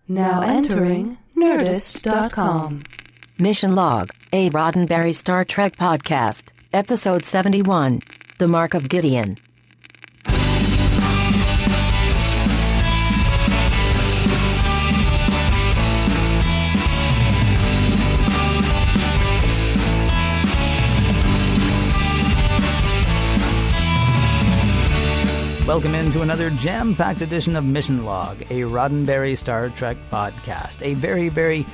Now entering Nerdist.com. Mission Log, a Roddenberry Star Trek podcast, Episode 71, The Mark of Gideon. Welcome into another jam-packed edition of Mission Log, a Roddenberry Star Trek podcast. A very, very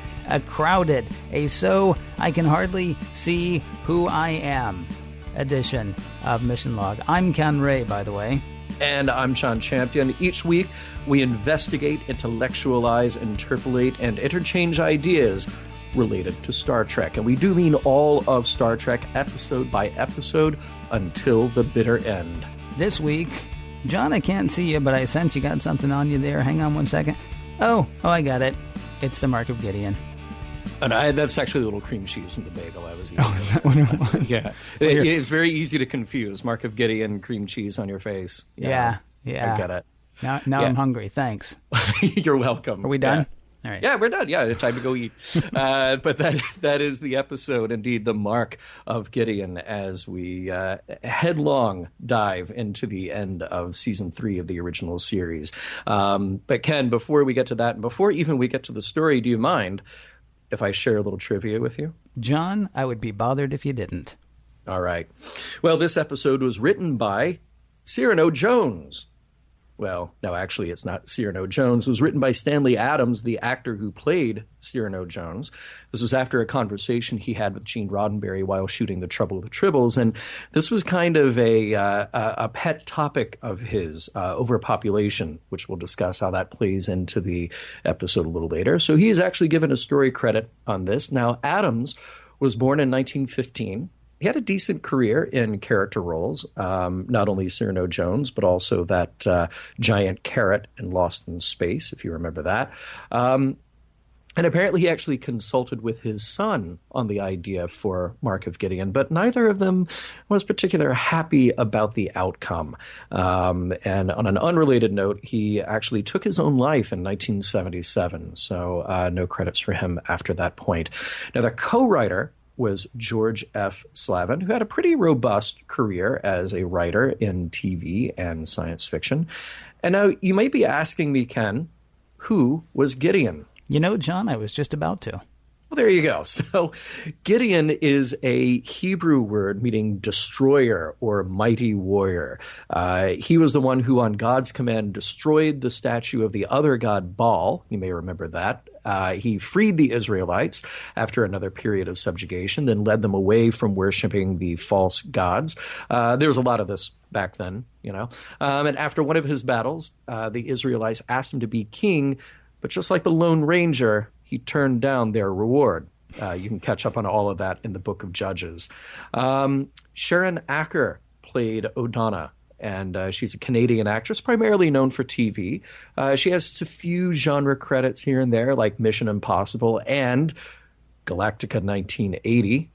crowded, so I can hardly see who I am edition of Mission Log. I'm Ken Ray, by the way. And I'm Sean Champion. Each week, we investigate, intellectualize, interpolate, and interchange ideas related to Star Trek. And we do mean all of Star Trek, episode by episode, until the bitter end. This week, John, I can't see you, but I sense you got something on you there. Hang on one second. Oh, I got it. It's the Mark of Gideon. And that's actually a little cream cheese in the bagel I was eating. Oh, is that what it was? Yeah. It's very easy to confuse. Mark of Gideon, cream cheese on your face. Yeah. I get it. Now I'm hungry. Thanks. You're welcome. Are we done? Yeah. All right. Yeah, we're done. Yeah, it's time to go eat. But that is the episode, indeed, the Mark of Gideon, as we headlong dive into the end of Season 3 of the original series. But Ken, before we get to that, and before even we get to the story, do you mind if I share a little trivia with you? John, I would be bothered if you didn't. All right. Well, this episode was written by Cyrano Jones. Well, no, actually, it's not Cyrano Jones. It was written by Stanley Adams, the actor who played Cyrano Jones. This was after a conversation he had with Gene Roddenberry while shooting The Trouble with the Tribbles. And this was kind of a pet topic of his, overpopulation, which we'll discuss how that plays into the episode a little later. So he is actually given a story credit on this. Now, Adams was born in 1915. He had a decent career in character roles, not only Cyrano Jones, but also that giant carrot in Lost in Space, if you remember that. And apparently he actually consulted with his son on the idea for Mark of Gideon, but neither of them was particularly happy about the outcome. And on an unrelated note, he actually took his own life in 1977, so no credits for him after that point. Now, the co-writer was George F. Slavin, who had a pretty robust career as a writer in TV and science fiction. And now you might be asking me, Ken, who was Gideon? You know, John, I was just about to. Well, there you go. So Gideon is a Hebrew word meaning destroyer or mighty warrior. He was the one who, on God's command, destroyed the statue of the other god Baal. You may remember that. He freed the Israelites after another period of subjugation, then led them away from worshiping the false gods. There was a lot of this back then, you know. And after one of his battles, the Israelites asked him to be king, but just like the Lone Ranger, he turned down their reward. You can catch up on all of that in the Book of Judges. Sharon Acker played O'Donna. And she's a Canadian actress, primarily known for TV. She has a few genre credits here and there, like Mission Impossible and Galactica 1980.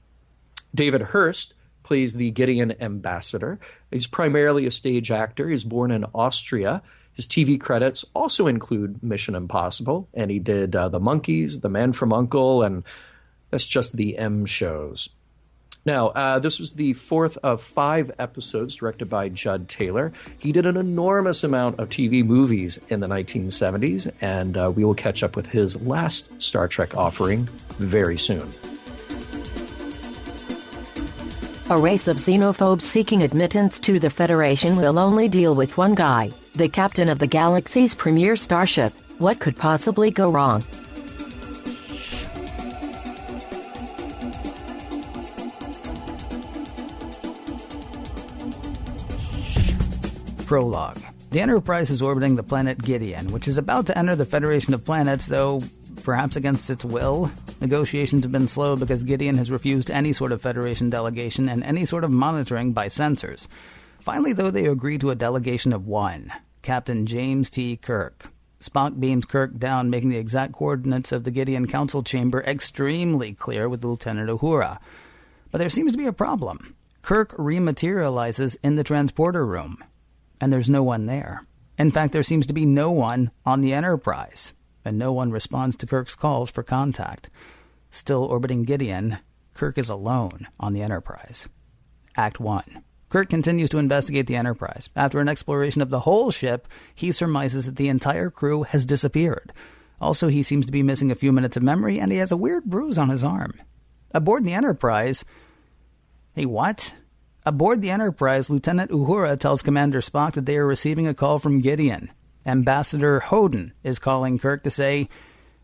David Hurst plays the Gideon ambassador. He's primarily a stage actor. He's born in Austria. His TV credits also include Mission Impossible, and he did The Monkees, The Man from U.N.C.L.E., and that's just the M shows. Now, this was the fourth of 5 episodes directed by Judd Taylor. He did an enormous amount of TV movies in the 1970s, and we will catch up with his last Star Trek offering very soon. A race of xenophobes seeking admittance to the Federation will only deal with one guy, the captain of the galaxy's premier starship. What could possibly go wrong? Prologue. The Enterprise is orbiting the planet Gideon, which is about to enter the Federation of Planets, though perhaps against its will. Negotiations have been slow because Gideon has refused any sort of Federation delegation and any sort of monitoring by censors. Finally, though, they agree to a delegation of one, Captain James T. Kirk. Spock beams Kirk down, making the exact coordinates of the Gideon Council chamber extremely clear with Lieutenant Uhura. But there seems to be a problem. Kirk rematerializes in the transporter room, and there's no one there. In fact, there seems to be no one on the Enterprise. and no one responds to Kirk's calls for contact. Still orbiting Gideon, Kirk is alone on the Enterprise. Act 1. Kirk continues to investigate the Enterprise. After an exploration of the whole ship, he surmises that the entire crew has disappeared. Also, he seems to be missing a few minutes of memory, and he has a weird bruise on his arm. Aboard the Enterprise... Hey, what? Aboard the Enterprise, Lieutenant Uhura tells Commander Spock that they are receiving a call from Gideon. Ambassador Hoden is calling Kirk to say,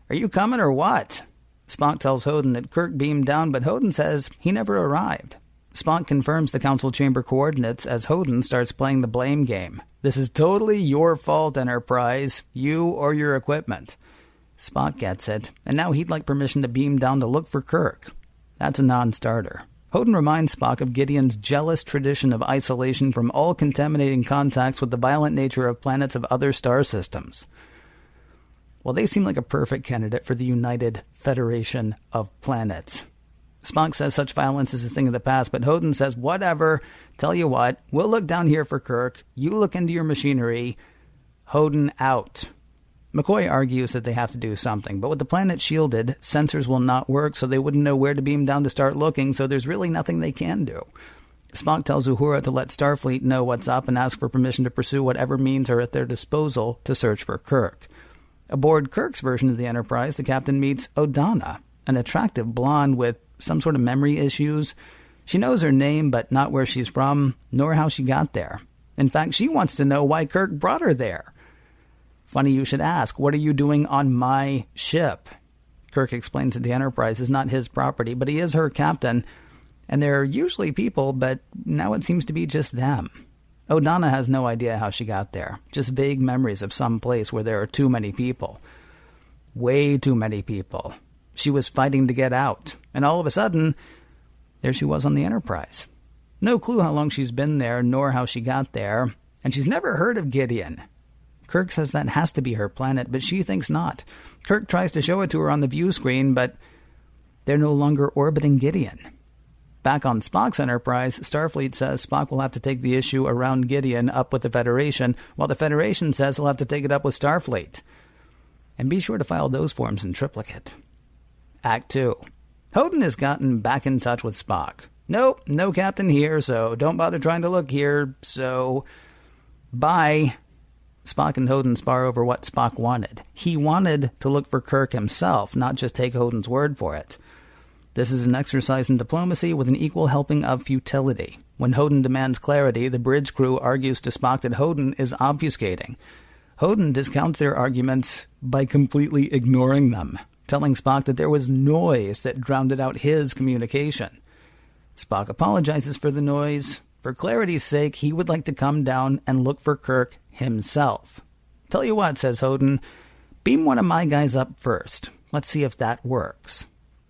"Are you coming or what?" Spock tells Hoden that Kirk beamed down, but Hoden says he never arrived. Spock confirms the council chamber coordinates as Hoden starts playing the blame game. "This is totally your fault, Enterprise. You or your equipment." Spock gets it, and now he'd like permission to beam down to look for Kirk. That's a non-starter. Hoden reminds Spock of Gideon's jealous tradition of isolation from all contaminating contacts with the violent nature of planets of other star systems. Well, they seem like a perfect candidate for the United Federation of Planets. Spock says such violence is a thing of the past, but Hoden says, "Whatever. Tell you what, we'll look down here for Kirk. You look into your machinery. Hoden out." McCoy argues that they have to do something, but with the planet shielded, sensors will not work, so they wouldn't know where to beam down to start looking, so there's really nothing they can do. Spock tells Uhura to let Starfleet know what's up and ask for permission to pursue whatever means are at their disposal to search for Kirk. Aboard Kirk's version of the Enterprise, the captain meets Odana, an attractive blonde with some sort of memory issues. She knows her name, but not where she's from, nor how she got there. In fact, she wants to know why Kirk brought her there. "Funny you should ask. What are you doing on my ship?" Kirk explains that the Enterprise is not his property, but he is her captain, and they're usually people, but now it seems to be just them. Odana has no idea how she got there, just vague memories of some place where there are too many people. Way too many people. She was fighting to get out, and all of a sudden, there she was on the Enterprise. No clue how long she's been there, nor how she got there, and she's never heard of Gideon. Kirk says that has to be her planet, but she thinks not. Kirk tries to show it to her on the view screen, but they're no longer orbiting Gideon. Back on Spock's Enterprise, Starfleet says Spock will have to take the issue around Gideon up with the Federation, while the Federation says he'll have to take it up with Starfleet. And be sure to file those forms in triplicate. Act 2. Hoden has gotten back in touch with Spock. "Nope, no captain here, so don't bother trying to look here, so bye." Spock and Hoden spar over what Spock wanted. He wanted to look for Kirk himself, not just take Hoden's word for it. This is an exercise in diplomacy with an equal helping of futility. When Hoden demands clarity, the bridge crew argues to Spock that Hoden is obfuscating. Hoden discounts their arguments by completely ignoring them, telling Spock that there was noise that drowned out his communication. Spock apologizes for the noise. For clarity's sake, he would like to come down and look for Kirk himself. "Tell you what," says Hoden, "beam one of my guys up first. Let's see if that works."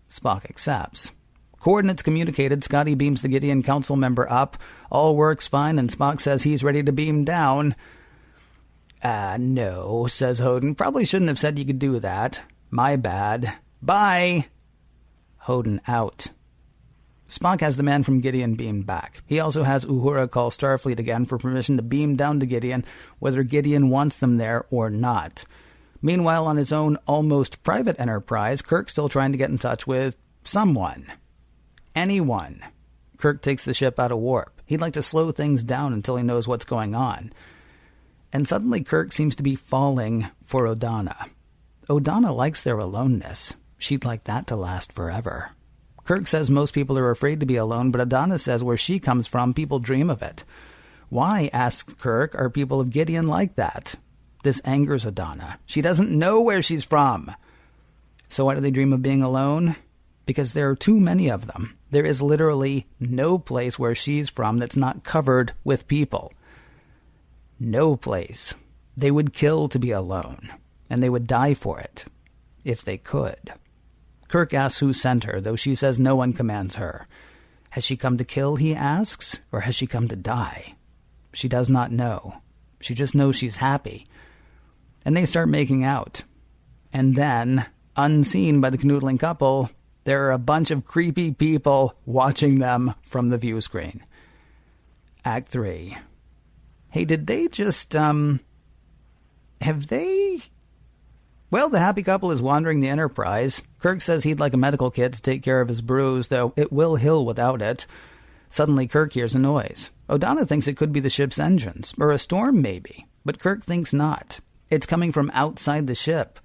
Spock accepts. Coordinates communicated, Scotty beams the Gideon council member up. All works fine, and Spock says he's ready to beam down. No, says Hoden. "Probably shouldn't have said you could do that. My bad. Bye." Hoden out. Spock has the man from Gideon beamed back. He also has Uhura call Starfleet again for permission to beam down to Gideon, whether Gideon wants them there or not. Meanwhile, on his own almost private Enterprise, Kirk's still trying to get in touch with someone. Anyone. Kirk takes the ship out of warp. He'd like to slow things down until he knows what's going on. And suddenly Kirk seems to be falling for Odana. Odana likes their aloneness. She'd like that to last forever. Kirk says most people are afraid to be alone, but Odana says where she comes from, people dream of it. Why, asks Kirk, are people of Gideon like that? This angers Odana. She doesn't know where she's from. So why do they dream of being alone? Because there are too many of them. There is literally no place where she's from that's not covered with people. No place. They would kill to be alone, and they would die for it, if they could. Kirk asks who sent her, though she says no one commands her. Has she come to kill, he asks, or has she come to die? She does not know. She just knows she's happy. And they start making out. And then, unseen by the canoodling couple, there are a bunch of creepy people watching them from the view screen. Act 3. Hey, did they just, have they Well, the happy couple is wandering the Enterprise. Kirk says he'd like a medical kit to take care of his bruise, though it will heal without it. Suddenly, Kirk hears a noise. O'Donnell thinks it could be the ship's engines, or a storm maybe, but Kirk thinks not. It's coming from outside the ship.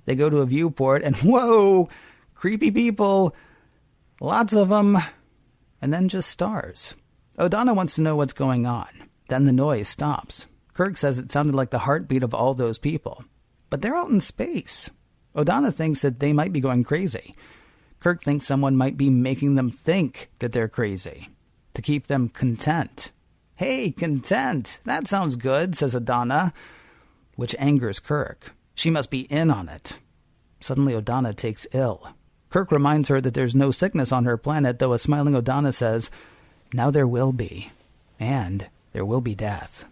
They go to a viewport, and whoa! Creepy people! Lots of them! And then just stars. O'Donnell wants to know what's going on. Then the noise stops. Kirk says it sounded like the heartbeat of all those people. But they're out in space. O'Donnell thinks that they might be going crazy. Kirk thinks someone might be making them think that they're crazy, to keep them content. Hey, content! That sounds good, says O'Donnell, which angers Kirk. She must be in on it. Suddenly O'Donnell takes ill. Kirk reminds her that there's no sickness on her planet, though a smiling O'Donnell says, now there will be. And there will be death.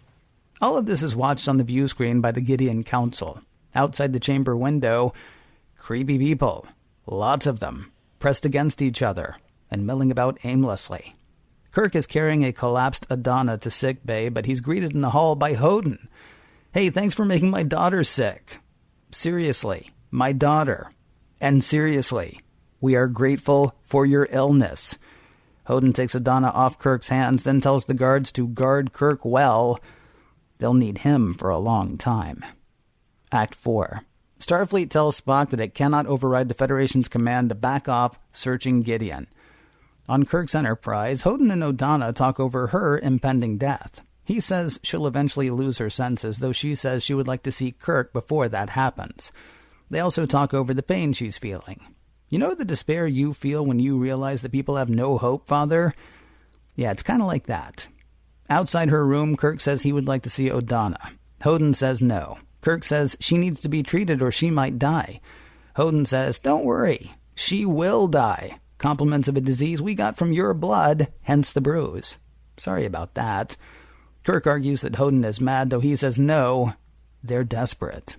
All of this is watched on the view screen by the Gideon Council. Outside the chamber window, creepy people, lots of them, pressed against each other and milling about aimlessly. Kirk is carrying a collapsed Adana to sick bay, but he's greeted in the hall by Hoden. Hey, thanks for making my daughter sick. Seriously, my daughter. And seriously, we are grateful for your illness. Hoden takes Adana off Kirk's hands, then tells the guards to guard Kirk well. They'll need him for a long time. Act 4. Starfleet tells Spock that it cannot override the Federation's command to back off searching Gideon. On Kirk's Enterprise, Hoden and O'Donnell talk over her impending death. He says she'll eventually lose her senses, though she says she would like to see Kirk before that happens. They also talk over the pain she's feeling. You know the despair you feel when you realize that people have no hope, Father? Yeah, it's kind of like that. Outside her room, Kirk says he would like to see O'Donnell. Hoden says no. Kirk says she needs to be treated or she might die. Hoden says, don't worry, she will die. Compliments of a disease we got from your blood, hence the bruise. Sorry about that. Kirk argues that Hoden is mad, though he says no, they're desperate.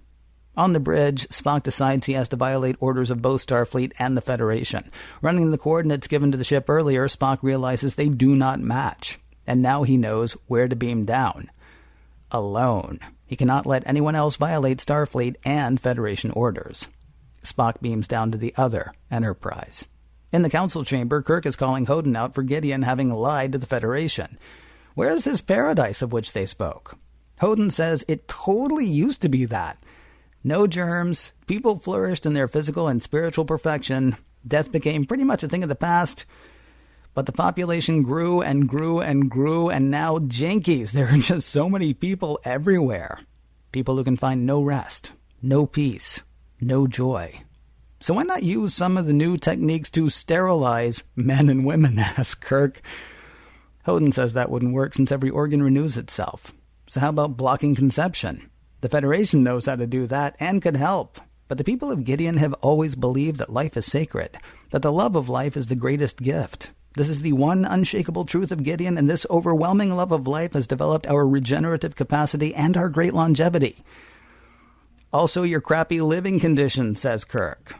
On the bridge, Spock decides he has to violate orders of both Starfleet and the Federation. Running the coordinates given to the ship earlier, Spock realizes they do not match, and now he knows where to beam down. Alone. He cannot let anyone else violate Starfleet and Federation orders. Spock beams down to the other Enterprise. In the council chamber, Kirk is calling Hoden out for Gideon having lied to the Federation. Where's this paradise of which they spoke? Hoden says it totally used to be that. No germs, people flourished in their physical and spiritual perfection, death became pretty much a thing of the past, but the population grew and grew and grew, and now, jinkies, there are just so many people everywhere. People who can find no rest, no peace, no joy. So why not use some of the new techniques to sterilize men and women, asks Kirk. Hoden says that wouldn't work since every organ renews itself. So how about blocking conception? The Federation knows how to do that and could help. But the people of Gideon have always believed that life is sacred, that the love of life is the greatest gift. This is the one unshakable truth of Gideon, and this overwhelming love of life has developed our regenerative capacity and our great longevity. Also your crappy living conditions, says Kirk.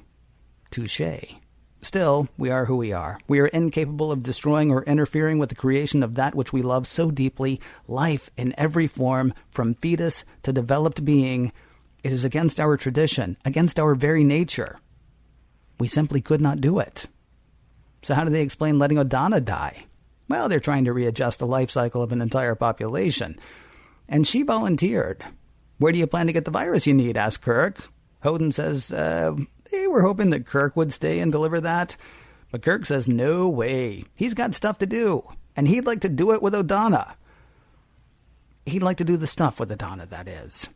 Touché. Still, we are who we are. We are incapable of destroying or interfering with the creation of that which we love so deeply, life in every form, from fetus to developed being. It is against our tradition, against our very nature. We simply could not do it. So how do they explain letting O'Donnell die? Well, they're trying to readjust the life cycle of an entire population. And she volunteered. Where do you plan to get the virus you need, asked Kirk. Hoden says, they were hoping that Kirk would stay and deliver that. But Kirk says, no way. He's got stuff to do. And he'd like to do it with O'Donnell. He'd like to do the stuff with O'Donnell, that is.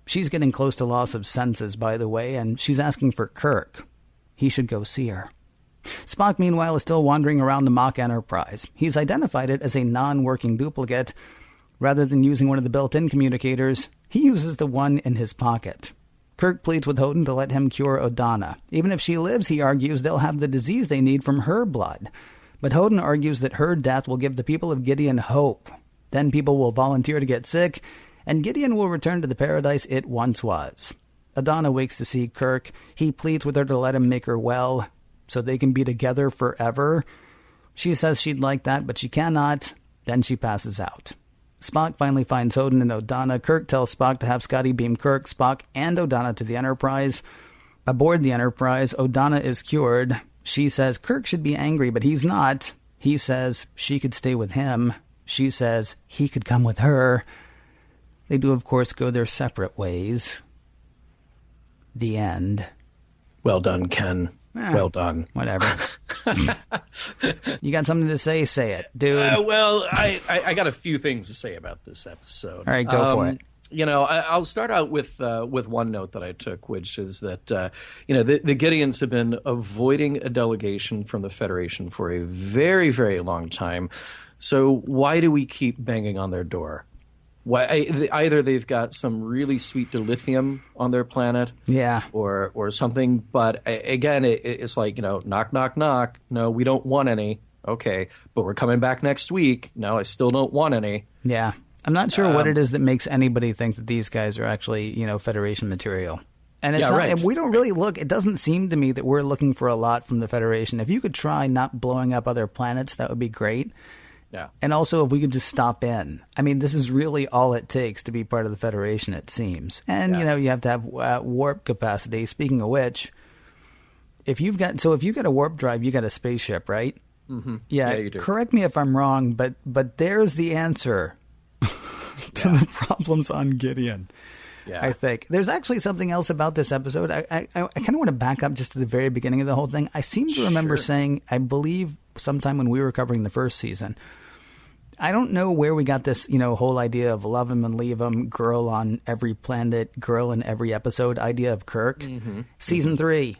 She's getting close to loss of senses, by the way, and she's asking for Kirk. He should go see her. Spock, meanwhile, is still wandering around the mock Enterprise. He's identified it as a non-working duplicate. Rather than using one of the built-in communicators, he uses the one in his pocket. Kirk pleads with Hoden to let him cure O'Donnell. Even if she lives, he argues, they'll have the disease they need from her blood. But Hoden argues that her death will give the people of Gideon hope. Then people will volunteer to get sick, and Gideon will return to the paradise it once was. O'Donnell wakes to see Kirk. He pleads with her to let him make her well, so they can be together forever. She says she'd like that, but she cannot. Then she passes out. Spock finally finds Hoden and O'Donnell. Kirk tells Spock to have Scotty beam Kirk, Spock, and O'Donnell to the Enterprise. Aboard the Enterprise, O'Donna is cured. She says Kirk should be angry, but he's not. He says she could stay with him. She says he could come with her. They do, of course, go their separate ways. The end. Well done, Ken. Well done. Whatever. You got something to say? Say it, dude. Well, I got a few things to say about this episode. All right, go for it. I'll start out with one note that I took, which is that the Gideons have been avoiding a delegation from the Federation for a very, very long time. So why do we keep banging on their door? Why either they've got some really sweet dilithium on their planet, or something. But again, it's like, knock, knock, knock. No, we don't want any. Okay, but we're coming back next week. No, I still don't want any. Yeah. I'm not sure what it is that makes anybody think that these guys are actually, Federation material. And it's not, we don't really look, it doesn't seem to me that we're looking for a lot from the Federation. If you could try not blowing up other planets, that would be great. Yeah. And also if we could just stop in. I mean, this is really all it takes to be part of the Federation, it seems. And, you have to have warp capacity. Speaking of which, if you've got a warp drive, you got a spaceship, right? Mm-hmm. Yeah, you do. Correct me if I'm wrong, but there's the answer to the problems on Gideon. Yeah. I think there's actually something else about this episode. I kind of want to back up just to the very beginning of the whole thing. I seem to remember saying, I believe sometime when we were covering the first season, I don't know where we got this, whole idea of love him and leave him, girl on every planet, girl in every episode idea of Kirk. Mm-hmm. Season 3.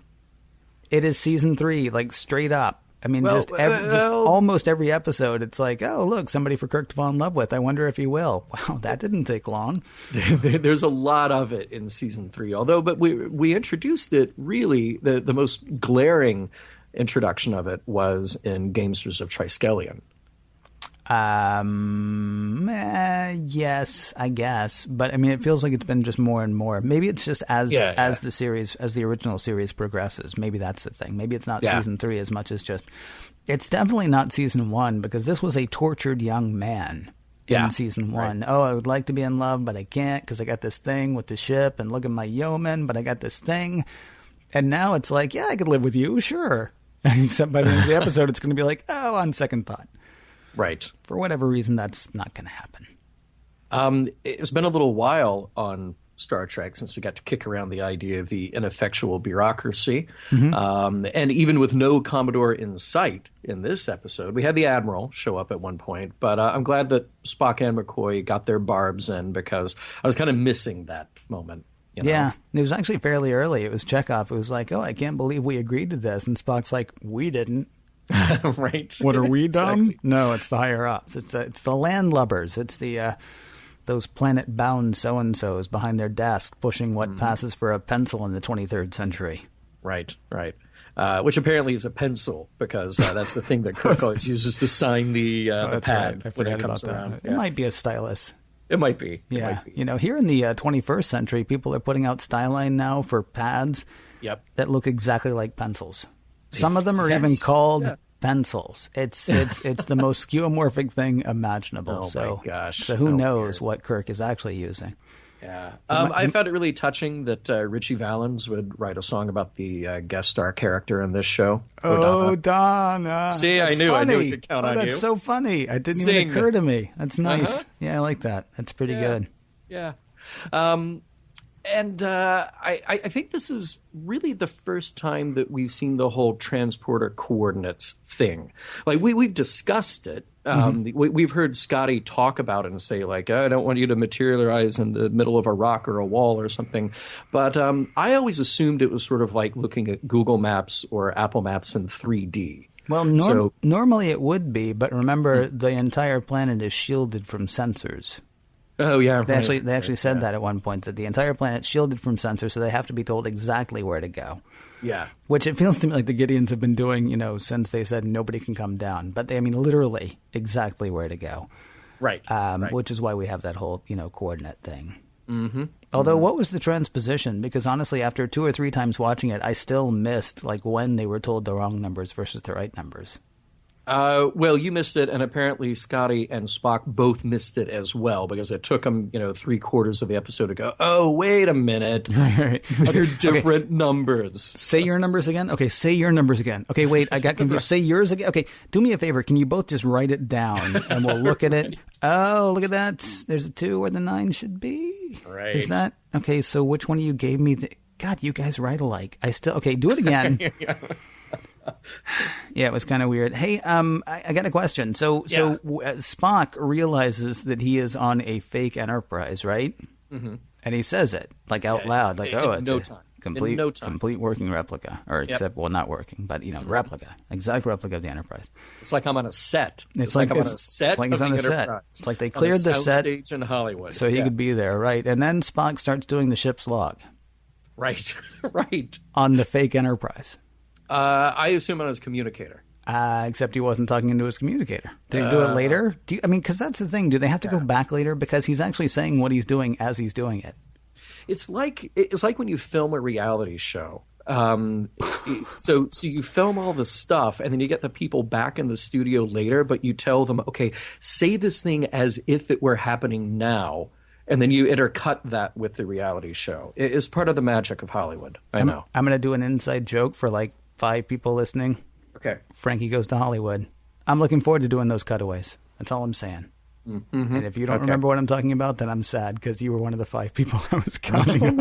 It is season 3, like straight up. I mean, just almost every episode, it's like, oh, look, somebody for Kirk to fall in love with. I wonder if he will. Wow, that didn't take long. There's a lot of it in season 3. But we introduced it, really, the most glaring introduction of it was in Gamesters of Triskelion. Yes, I guess. But I mean, it feels like it's been just more and more. Maybe it's just as the original series progresses. Maybe that's the thing. Maybe it's not season 3 as much as just, it's definitely not season 1, because this was a tortured young man in season 1. Right. Oh, I would like to be in love, but I can't because I got this thing with the ship, and look at my yeoman, but I got this thing. And now it's like, yeah, I could live with you, sure. Except by the end of the episode, it's going to be like, oh, on second thought. Right. For whatever reason, that's not going to happen. It's been a little while on Star Trek since we got to kick around the idea of the ineffectual bureaucracy. Mm-hmm. And even with no Commodore in sight in this episode, we had the Admiral show up at one point. But I'm glad that Spock and McCoy got their barbs in, because I was kind of missing that moment. Yeah, it was actually fairly early. It was Chekhov. It was like, oh, I can't believe we agreed to this. And Spock's like, we didn't. Right. What, are we dumb? Exactly. No, it's the higher ups. It's the landlubbers. It's the those planet bound so and so's behind their desk pushing what passes for a pencil in the 23rd century. Right. Which apparently is a pencil, because that's the thing that Kirk always uses to sign the pad when it comes around. It might be a stylus. It might be. Yeah. Here in the 21st century, people are putting out styline now for pads that look exactly like pencils. Some of them are even called pencils. It's the most skeuomorphic thing imaginable. Oh, my gosh. So who knows what Kirk is actually using. Yeah. I found it really touching that Richie Valens would write a song about the guest star character in this show. Donna. See, I knew it could count on you. That's so funny. It didn't even occur to me. That's nice. Yeah, I like that. That's pretty good. Yeah. And I think this is really the first time that we've seen the whole transporter coordinates thing. Like, we've discussed it. We've heard Scotty talk about it and say, like, I don't want you to materialize in the middle of a rock or a wall or something. But I always assumed it was sort of like looking at Google Maps or Apple Maps in 3D. Well, normally it would be, but remember, the entire planet is shielded from sensors. Oh, yeah. They actually said that at one point, that the entire planet's shielded from sensors, so they have to be told exactly where to go. Yeah. Which it feels to me like the Gideons have been doing, since they said nobody can come down. But they, literally exactly where to go. Right. Which is why we have that whole, coordinate thing. Mm-hmm. Although, what was the transposition? Because honestly, after 2 or 3 times watching it, I still missed, like, when they were told the wrong numbers versus the right numbers. Well, you missed it, and apparently Scotty and Spock both missed it as well, because it took them, 3/4 of the episode to go, oh, wait a minute. Right. They're different numbers. Say your numbers again? Okay, say your numbers again. Okay, wait, I got confused. Say yours again. Okay, do me a favor. Can you both just write it down, and we'll look at it? Oh, look at that. There's a 2 where the 9 should be. Right. Is that? Okay, so which one of you gave me the... God, you guys write alike. Okay, do it again. Yeah, it was kind of weird. Hey, I got a question. So Spock realizes that he is on a fake Enterprise, right? Mm-hmm. And he says it like out loud, like, "Oh, it's complete working replica," or except, well, not working, but replica, exact replica of the Enterprise. It's like I'm on a set. It's like I'm on a set. It's like he's on a set. It's like they cleared the set stage in Hollywood, so he could be there, right? And then Spock starts doing the ship's log, right, right, on the fake Enterprise. I assume on his communicator. Except he wasn't talking into his communicator. Did he do it later? Because that's the thing. Do they have to go back later? Because he's actually saying what he's doing as he's doing it. It's like when you film a reality show. So you film all the stuff, and then you get the people back in the studio later, but you tell them, okay, say this thing as if it were happening now. And then you intercut that with the reality show. It's part of the magic of Hollywood. I know. I'm going to do an inside joke for like 5 people listening. Okay. Frankie Goes to Hollywood. I'm looking forward to doing those cutaways. That's all I'm saying. Mm-hmm. And if you don't remember what I'm talking about, then I'm sad, because you were one of the 5 people I was counting on.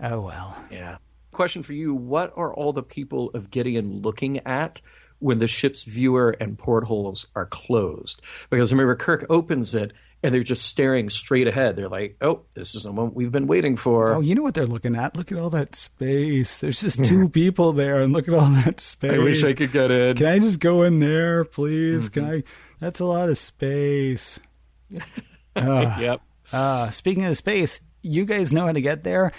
Oh, well. Yeah. Question for you. What are all the people of Gideon looking at when the ship's viewer and portholes are closed? Because remember, Kirk opens it, and they're just staring straight ahead. They're like, oh, this is the moment we've been waiting for. Oh, you know what they're looking at? Look at all that space. There's just 2 people there, and look at all that space. I wish I could get in. Can I just go in there, please? Mm-hmm. Can I? That's a lot of space. Yep. Speaking of space, you guys know how to get there?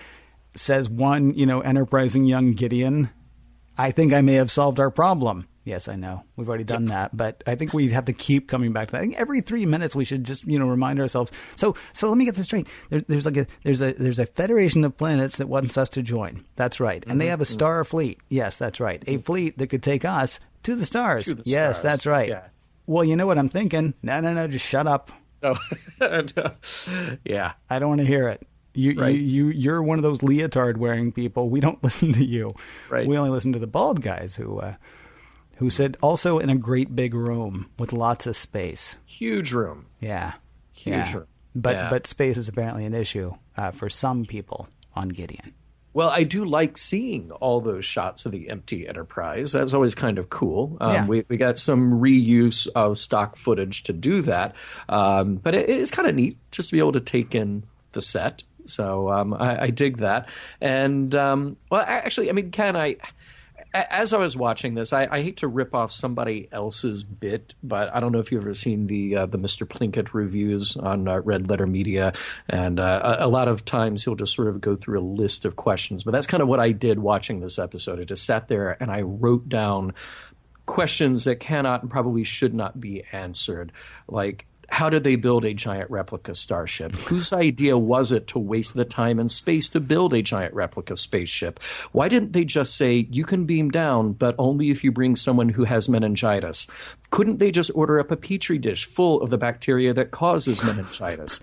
Says one, enterprising young Gideon. I think I may have solved our problem. Yes, I know. We've already done that, but I think we have to keep coming back to that. I think every 3 minutes we should just, remind ourselves. So let me get this straight. There's a federation of planets that wants us to join. That's right. And they have a star fleet. Yes, that's right. A fleet that could take us to the stars. Yes, that's right. Yeah. Well, you know what I'm thinking? No, just shut up. Oh, yeah. I don't want to hear it. You're one of those leotard wearing people. We don't listen to you. Right. We only listen to the bald guys who said also in a great big room with lots of space. Huge room. Yeah. Huge room. But space is apparently an issue for some people on Gideon. Well, I do like seeing all those shots of the empty Enterprise. That's always kind of cool. We got some reuse of stock footage to do that. But it's kind of neat just to be able to take in the set. So I dig that. And, Ken, as I was watching this, I hate to rip off somebody else's bit, but I don't know if you've ever seen the Mr. Plinkett reviews on Red Letter Media, and a lot of times he'll just sort of go through a list of questions. But that's kind of what I did watching this episode. I just sat there and I wrote down questions that cannot and probably should not be answered, like, how did they build a giant replica starship? Whose idea was it to waste the time and space to build a giant replica spaceship? Why didn't they just say, you can beam down, but only if you bring someone who has meningitis? Couldn't they just order up a petri dish full of the bacteria that causes meningitis?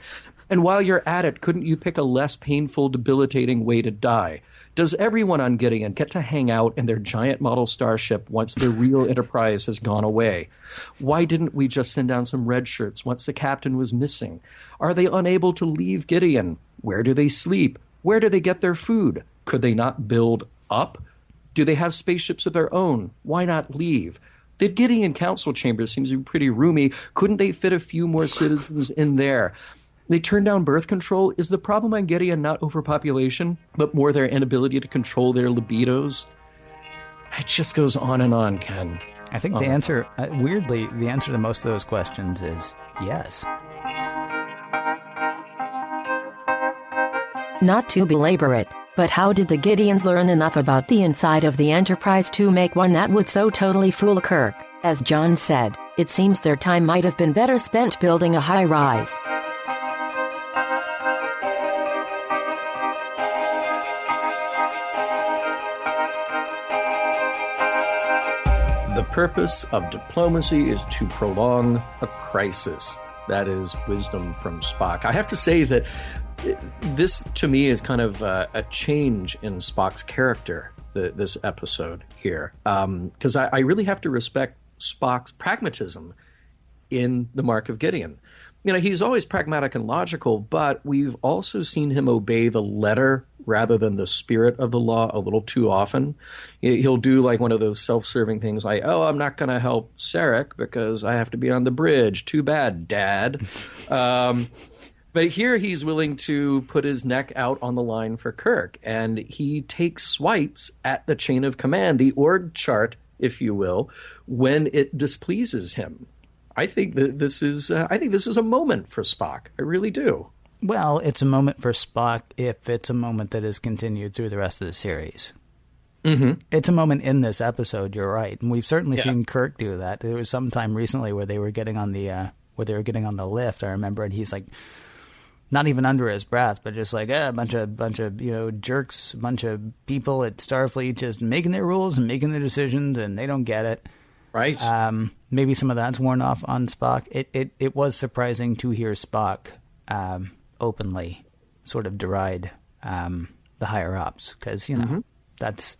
And while you're at it, couldn't you pick a less painful, debilitating way to die? Does everyone on Gideon get to hang out in their giant model starship once their real Enterprise has gone away? Why didn't we just send down some red shirts once the captain was missing? Are they unable to leave Gideon? Where do they sleep? Where do they get their food? Could they not build up? Do they have spaceships of their own? Why not leave? The Gideon Council Chamber seems to be pretty roomy. Couldn't they fit a few more citizens in there? They turned down birth control. Is the problem on Gideon not overpopulation, but more their inability to control their libidos? It just goes on and on, Ken. I think the answer, weirdly, the answer to most of those questions is yes. Not to belabor it, but how did the Gideons learn enough about the inside of the Enterprise to make one that would so totally fool Kirk? As John said, it seems their time might have been better spent building a high-rise. The purpose of diplomacy is to prolong a crisis. That is wisdom from Spock. I have to say that this, to me, is kind of a change in Spock's character, this episode here. Because I really have to respect Spock's pragmatism in the Mark of Gideon. You know, he's always pragmatic and logical, but we've also seen him obey the letter rather than the spirit of the law a little too often. He'll do like one of those self-serving things like, oh, I'm not going to help Sarek because I have to be on the bridge. Too bad, Dad. But here he's willing to put his neck out on the line for Kirk, and he takes swipes at the chain of command, the org chart, if you will, when it displeases him. I think that this is a moment for Spock. I really do. Well, it's a moment for Spock if it's a moment that is continued through the rest of the series. Mm-hmm. It's a moment in this episode. You're right, and we've certainly seen Kirk do that. There was some time recently where they were getting on the lift. I remember, and he's like, not even under his breath, but just like a bunch of jerks, a bunch of people at Starfleet just making their rules and making their decisions, and they don't get it. Right. Maybe some of that's worn off on Spock. It was surprising to hear Spock openly sort of deride the higher ups because, you know, that's,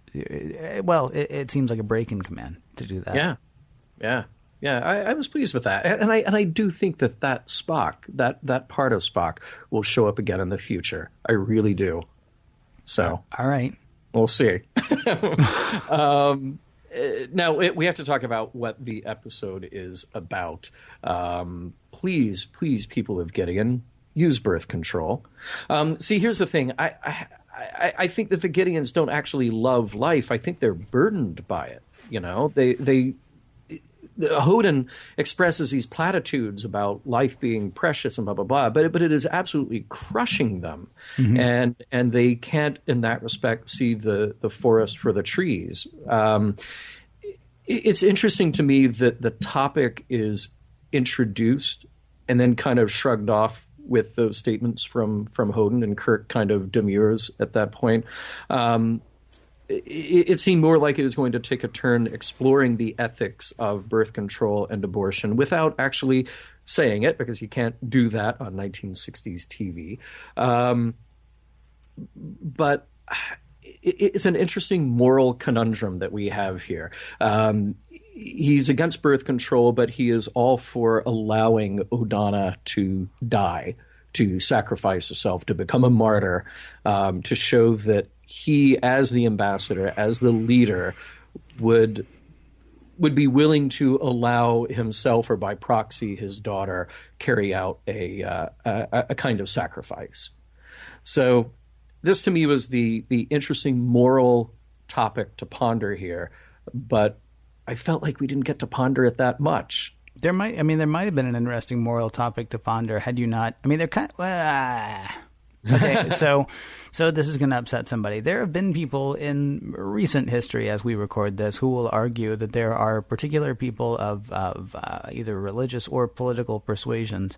well, it seems like a break in command to do that. Yeah. I was pleased with that. And I do think that Spock, that part of Spock will show up again in the future. I really do. So. All right. We'll see. Now, we have to talk about what the episode is about. Please, people of Gideon, use birth control. See, here's the thing. I think that the Gideons don't actually love life. I think they're burdened by it. You know, Hoden expresses these platitudes about life being precious and blah, blah, blah, but it is absolutely crushing them. Mm-hmm. And they can't, in that respect, see the forest for the trees. It's interesting to me that the topic is introduced and then kind of shrugged off with those statements from Hoden, and Kirk kind of demurs at that point. It seemed more like it was going to take a turn exploring the ethics of birth control and abortion without actually saying it, because you can't do that on 1960s TV. But it's an interesting moral conundrum that we have here. He's against birth control, but he is all for allowing Odana to die, to sacrifice herself, to become a martyr, to show that he, as the ambassador, as the leader, would be willing to allow himself, or by proxy his daughter, carry out a kind of sacrifice. So this to me was the interesting moral topic to ponder here, but I felt like we didn't get to ponder it that much. There might have been an interesting moral topic to ponder had you not. I mean, they're kind of. Okay, so this is going to upset somebody. There have been people in recent history, as we record this, who will argue that there are particular people of either religious or political persuasions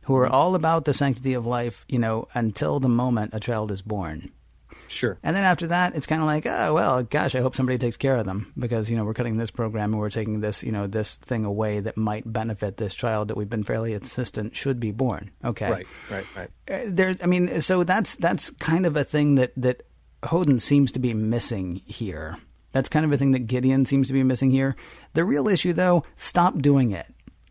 who are all about the sanctity of life, you know, until the moment a child is born. Sure. And then after that, it's kind of like, oh, well, gosh, I hope somebody takes care of them because, you know, we're cutting this program and we're taking this, you know, this thing away that might benefit this child that we've been fairly insistent should be born. Okay. Right. So that's kind of a thing that Hoden seems to be missing here. That's kind of a thing that Gideon seems to be missing here. The real issue, though, stop doing it.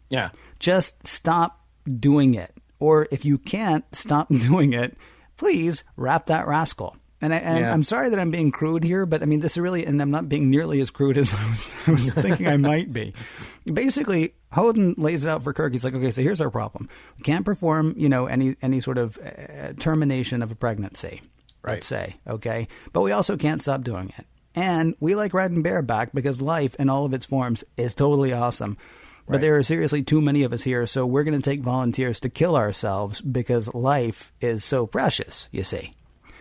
Yeah. Just stop doing it. Or if you can't stop doing it, please wrap that rascal. And I'm sorry that I'm being crude here, but I mean, this is really, and I'm not being nearly as crude as I was thinking I might be. Basically, Hoden lays it out for Kirk. He's like, okay, so here's our problem. We can't perform, you know, any sort of termination of a pregnancy, let's say, okay? But we also can't stop doing it. And we like Roddenberry back because life in all of its forms is totally awesome. But there are seriously too many of us here, so we're going to take volunteers to kill ourselves because life is so precious, you see.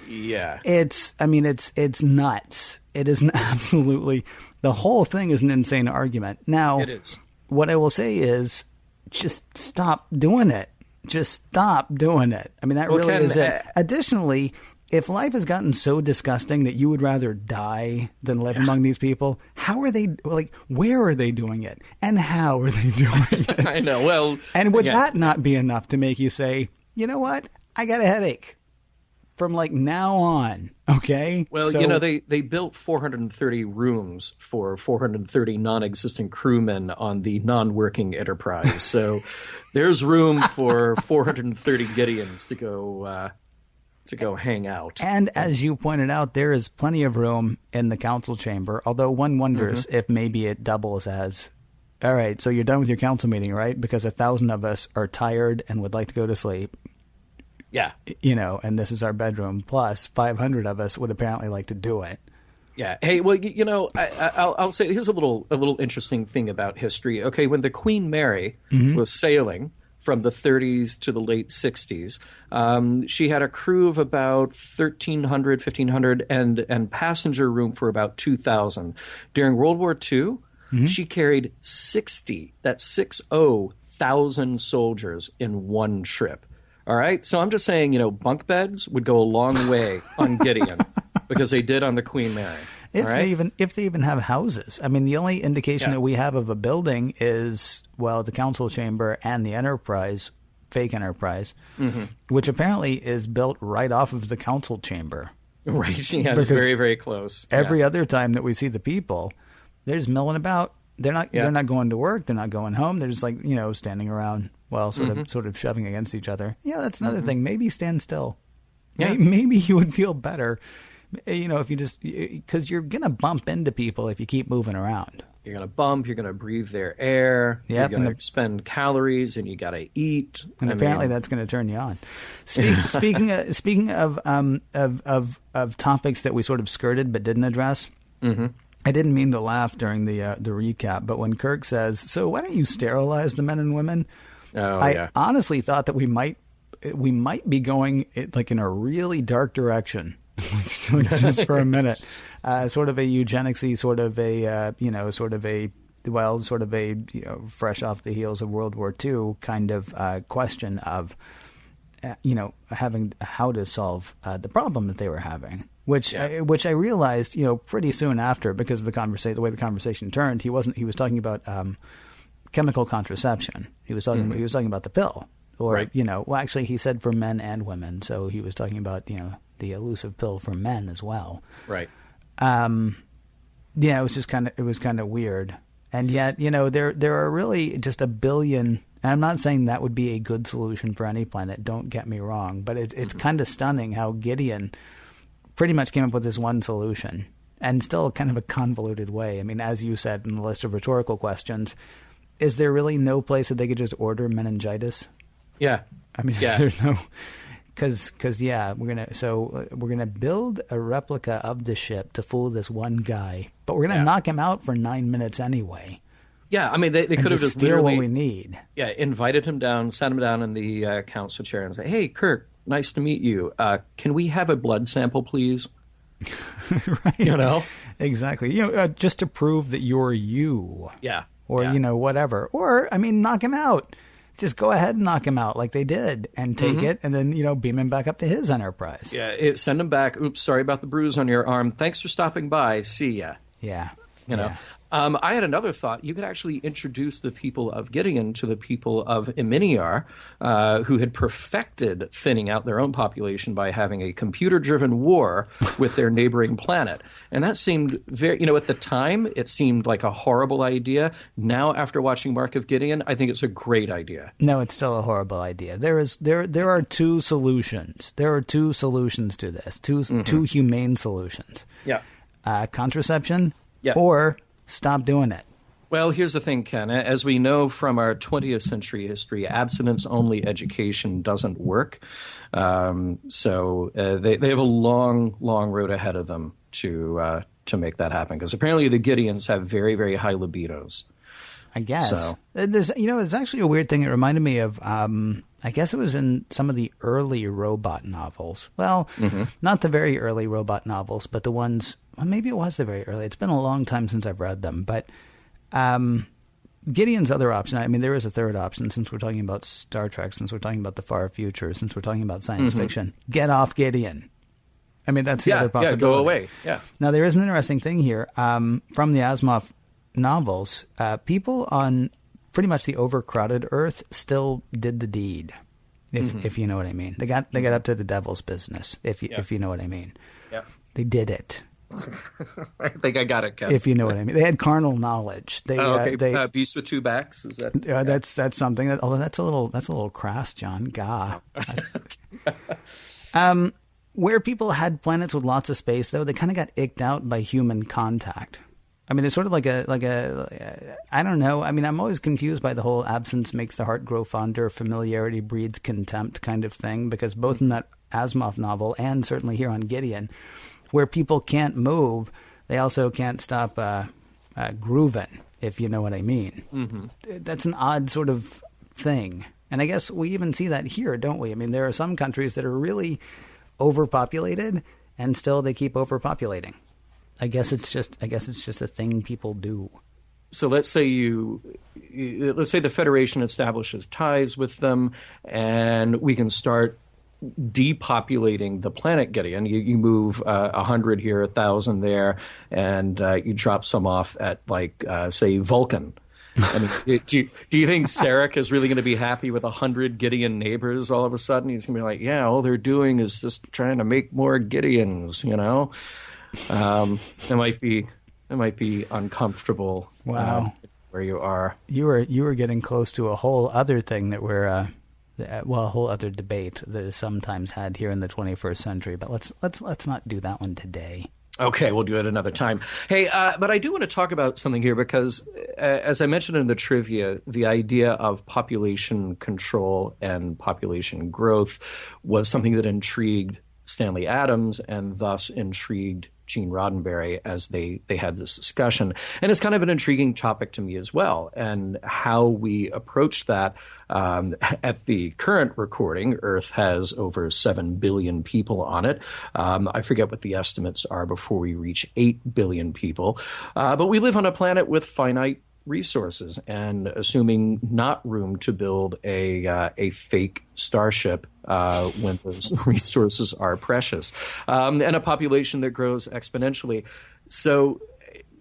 Yeah. It's nuts. It is absolutely, the whole thing is an insane argument. Now, it is. What I will say is just stop doing it. Just stop doing it. I mean, that really is it. Additionally, if life has gotten so disgusting that you would rather die than live among these people, how are they, like, where are they doing it? And how are they doing it? I know. Well, and would that not be enough to make you say, you know what? I got a headache from like now on. Okay. Well, so, they built 430 rooms for 430 non-existent crewmen on the non-working Enterprise. So there's room for 430 Gideons to go hang out. And as you pointed out, there is plenty of room in the council chamber, although one wonders if maybe it doubles as, all right, so you're done with your council meeting, right? Because 1,000 of us are tired and would like to go to sleep. Yeah. And this is our bedroom. Plus 500 of us would apparently like to do it. Yeah. Hey, well, I'll say here's a little interesting thing about history. Okay, when the Queen Mary was sailing from the 30s to the late 60s. She had a crew of about 1,300, 1,500, and passenger room for about 2,000. During World War II, she carried 60,000 soldiers in one trip. All right? So I'm just saying, bunk beds would go a long way on Gideon because they did on the Queen Mary. If they even have houses. I mean, the only indication that we have of a building is, well, the council chamber and the Enterprise, fake Enterprise, which apparently is built right off of the council chamber. Right. Yeah, it's very, very close. Every other time that we see the people, they're just milling about. They're not going to work. They're not going home. They're just like, standing around, well, sort of shoving against each other. Yeah, that's another thing. Maybe stand still. Yeah. Maybe you would feel better. If you just, because you're going to bump into people if you keep moving around. You're going to bump, you're going to breathe their air, you're going to expend calories, and you got to eat. And apparently that's going to turn you on. Speaking of topics that we sort of skirted but didn't address, I didn't mean to laugh during the recap, but when Kirk says, so why don't you sterilize the men and women? I honestly thought that we might be going like in a really dark direction. Just for a minute, sort of a eugenicsy, sort of a fresh off the heels of World War II kind of question of, having how to solve the problem that they were having, which I realized, pretty soon after, because of the way the conversation turned. He was talking about chemical contraception. He was talking about the pill, or actually he said for men and women, so he was talking about the elusive pill for men as well. Right. It was kind of weird. And yet, there are really just a billion, and I'm not saying that would be a good solution for any planet, don't get me wrong, but it's kind of stunning how Gideon pretty much came up with this one solution, and still kind of a convoluted way. I mean, as you said in the list of rhetorical questions, is there really no place that they could just order meningitis? Yeah. I mean, there's no... Because we're gonna build a replica of the ship to fool this one guy, but we're gonna knock him out for 9 minutes anyway. Yeah, I mean they could have just steal what we need. Yeah, invited him down, sat him down in the council chair, and say, "Hey, Kirk, nice to meet you. Can we have a blood sample, please?" Right. Exactly. Just to prove that you're you. Yeah. Or whatever. Or knock him out. Just go ahead and knock him out like they did and take it and then, beam him back up to his Enterprise. Yeah, send him back. Oops, sorry about the bruise on your arm. Thanks for stopping by. See ya. Yeah. I had another thought. You could actually introduce the people of Gideon to the people of Eminiar, who had perfected thinning out their own population by having a computer-driven war with their neighboring planet. And that seemed very, at the time, it seemed like a horrible idea. Now, after watching Mark of Gideon, I think it's a great idea. No, it's still a horrible idea. There are two solutions. There are two solutions to this, two humane solutions. Yeah. Contraception or... stop doing it. Well, here's the thing, Ken. As we know from our 20th century history, abstinence-only education doesn't work. So they have a long, long road ahead of them to make that happen. Because apparently the Gideons have very, very high libidos. I guess. So. It's actually a weird thing. It reminded me of, I guess it was in some of the early robot novels. Well, not the very early robot novels, but the ones... Well, maybe it was the very early. It's been a long time since I've read them. But Gideon's other option, there is a third option since we're talking about Star Trek, since we're talking about the far future, since we're talking about science fiction. Get off Gideon. I mean, that's the other possibility. Go away. Yeah. Now, there is an interesting thing here. From the Asimov novels, people on pretty much the overcrowded Earth still did the deed, if you know what I mean. They got up to the devil's business, if you know what I mean. Yeah. They did it. I think I got it, Ken. If you know what I mean. They had carnal knowledge. Okay. Beast with two backs. Is that? That's something. Although that's a little crass, John. Gah. Where people had planets with lots of space, though, they kind of got icked out by human contact. I mean, it's sort of like a I don't know. I mean, I'm always confused by the whole absence makes the heart grow fonder, familiarity breeds contempt kind of thing, because both in that Asimov novel and certainly here on Gideon, where people can't move, they also can't stop grooving, if you know what I mean. Mm-hmm. That's an odd sort of thing. And I guess we even see that here, don't we? I mean, there are some countries that are really overpopulated, and still they keep overpopulating. I guess it's just a thing people do. So let's say the Federation establishes ties with them, and we can start depopulating the planet Gideon. You move 100 here, 1,000 there, and you drop some off at say Vulcan. I mean, do you think Sarek is really going to be happy with 100 Gideon neighbors all of a sudden? He's going to be like, yeah, all they're doing is just trying to make more Gideons, you know? It might be uncomfortable. Wow. Where you are. You were getting close to a whole other thing that we're a whole other debate that is sometimes had here in the 21st century, but let's not do that one today. Okay, we'll do it another time. Hey, but I do want to talk about something here because, as I mentioned in the trivia, the idea of population control and population growth was something that intrigued Stanley Adams and thus intrigued Gene Roddenberry as they had this discussion. And it's kind of an intriguing topic to me as well. And how we approach that at the current recording, Earth has over 7 billion people on it. I forget what the estimates are before we reach 8 billion people. But we live on a planet with finite resources, and assuming not room to build a fake starship when those resources are precious, and a population that grows exponentially. So,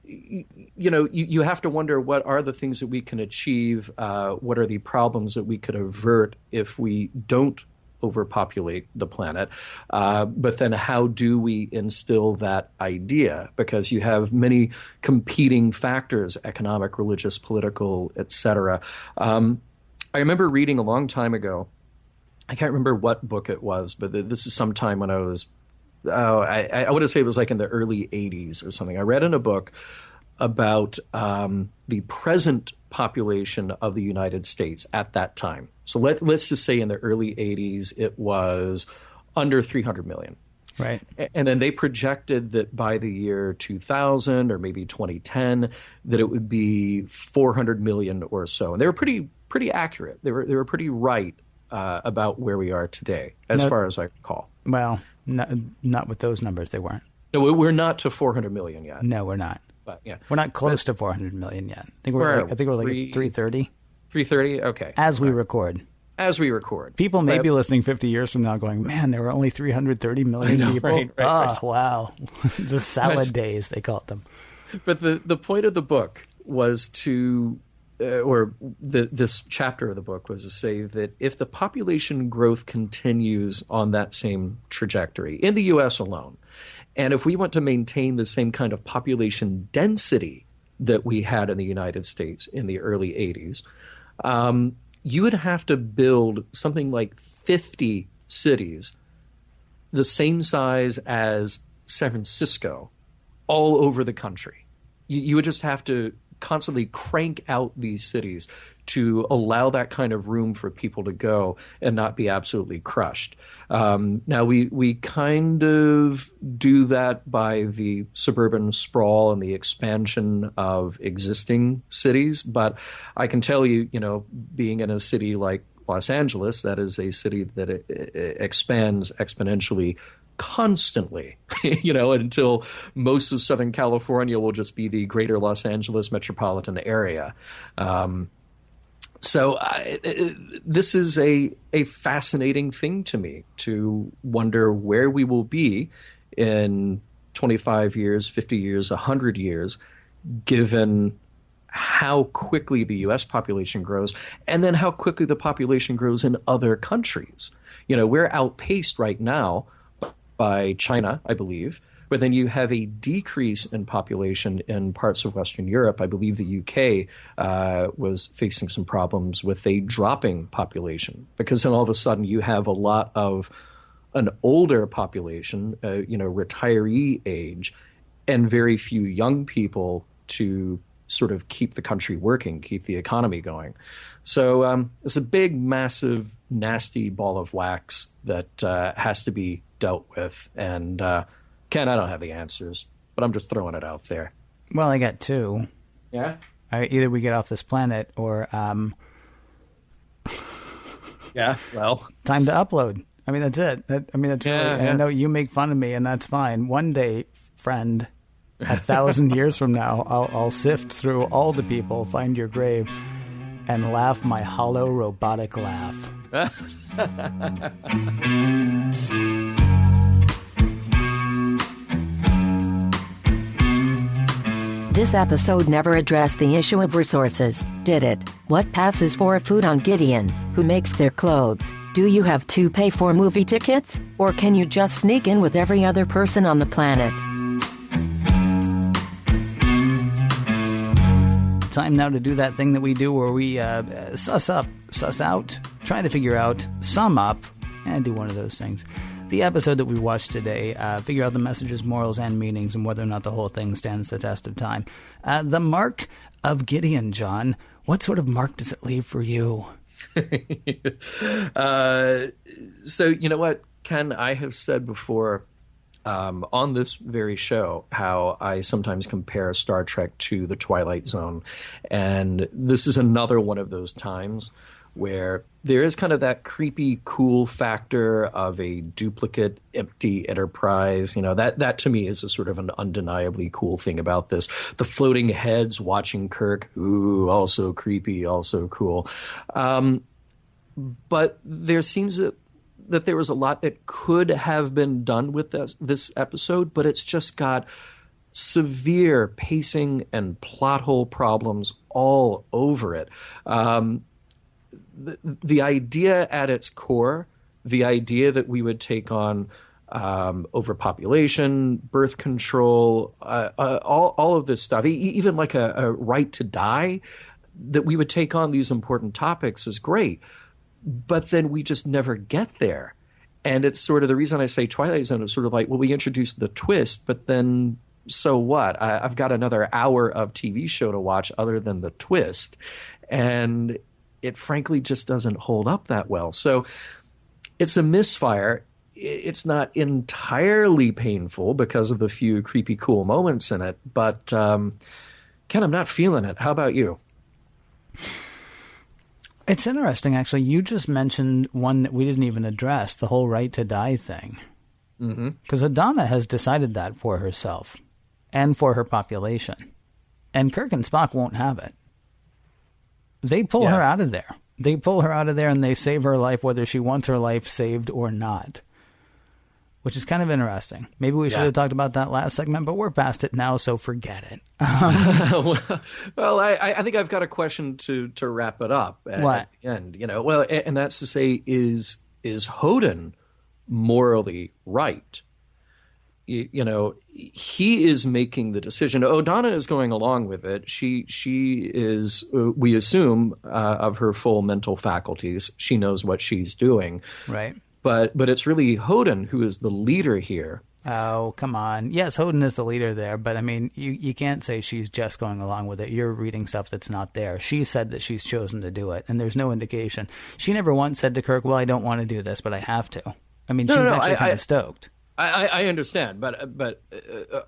you have to wonder, what are the things that we can achieve? What are the problems that we could avert if we don't overpopulate the planet? But then how do we instill that idea? Because you have many competing factors, economic, religious, political, etc. I remember reading a long time ago, I can't remember what book it was, but this is sometime when I was, I want to say it was like in the early 80s or something. I read in a book about the present population of the United States at that time. So let's just say in the early 80s, it was under 300 million. Right. And then they projected that by the year 2000 or maybe 2010, that it would be 400 million or so. And they were pretty accurate. They were pretty right about where we are today, as far as I recall. Well, not with those numbers, they weren't. No, we're not to 400 million yet. No, we're not. But yeah, we're not close to 400 million yet. I think we're like at 330. 330. Okay. As we record. People may be listening 50 years from now, going, "Man, there were only 330 million people." Right. Wow, the salad days they called them. But the point of the book was to, this chapter of the book was to say that if the population growth continues on that same trajectory in the U.S. alone, and if we want to maintain the same kind of population density that we had in the United States in the early 80s, you would have to build something like 50 cities the same size as San Francisco all over the country. You would just have to constantly crank out these cities to allow that kind of room for people to go and not be absolutely crushed. Now, we kind of do that by the suburban sprawl and the expansion of existing cities. But I can tell you, being in a city like Los Angeles, that is a city that expands exponentially constantly, until most of Southern California will just be the greater Los Angeles metropolitan area. So this is a fascinating thing to me, to wonder where we will be in 25 years, 50 years, 100 years, given how quickly the U.S. population grows, and then how quickly the population grows in other countries. We're outpaced right now by China, I believe, but then you have a decrease in population in parts of Western Europe. I believe the UK was facing some problems with a dropping population, because then all of a sudden you have a lot of an older population, retiree age, and very few young people to sort of keep the country working, keep the economy going. So it's a big, massive, nasty ball of wax that has to be dealt with. And Ken, I don't have the answers, but I'm just throwing it out there. Well, I got two. Yeah? Either we get off this planet or... yeah, well... time to upload. I mean, that's it. That's really... I know you make fun of me, and that's fine. One day, friend, 1,000 years from now, I'll sift through all the people, find your grave, and laugh my hollow robotic laugh. This episode never addressed the issue of resources, did it? What passes for food on Gideon? Who makes their clothes? Do you have to pay for movie tickets? Or can you just sneak in with every other person on the planet? Time now to do that thing that we do where we suss out, try to figure out, sum up, and do one of those things. The episode that we watched today, figure out the messages, morals, and meanings, and whether or not the whole thing stands the test of time. The Mark of Gideon, John. What sort of mark does it leave for you? So, you know what, Ken, I have said before on this very show how I sometimes compare Star Trek to The Twilight Zone. And this is another one of those times where there is kind of that creepy, cool factor of a duplicate, empty Enterprise. That to me is a sort of an undeniably cool thing about this. The floating heads watching Kirk, ooh, also creepy, also cool. But there seems that there was a lot that could have been done with this episode, but it's just got severe pacing and plot hole problems all over it. The idea at its core, the idea that we would take on overpopulation, birth control, all of this stuff, even like a right to die, that we would take on these important topics is great. But then we just never get there. And it's sort of the reason I say Twilight Zone is sort of like, well, we introduced the twist, but then so what? I've got another hour of TV show to watch other than the twist. And it frankly just doesn't hold up that well. So it's a misfire. It's not entirely painful because of the few creepy, cool moments in it. But, Ken, I'm not feeling it. How about you? It's interesting, actually. You just mentioned one that we didn't even address, the whole right to die thing. Because Adana has decided that for herself and for her population. And Kirk and Spock won't have it. They pull her out of there. They pull her out of there and they save her life, whether she wants her life saved or not. Which is kind of interesting. Maybe we should have talked about that last segment, but we're past it now, so forget it. Well, I think I've got a question to wrap it up at the end. And that's to say, is Hoden morally right? He is making the decision. Odana is going along with it. She is, we assume, of her full mental faculties. She knows what she's doing. Right. But it's really Hoden who is the leader here. Oh, come on. Yes, Hoden is the leader there, but I mean, you can't say she's just going along with it. You're reading stuff that's not there. She said that she's chosen to do it, and there's no indication. She never once said to Kirk, well, I don't want to do this, but I have to. I mean, she's actually kind of stoked. I understand, but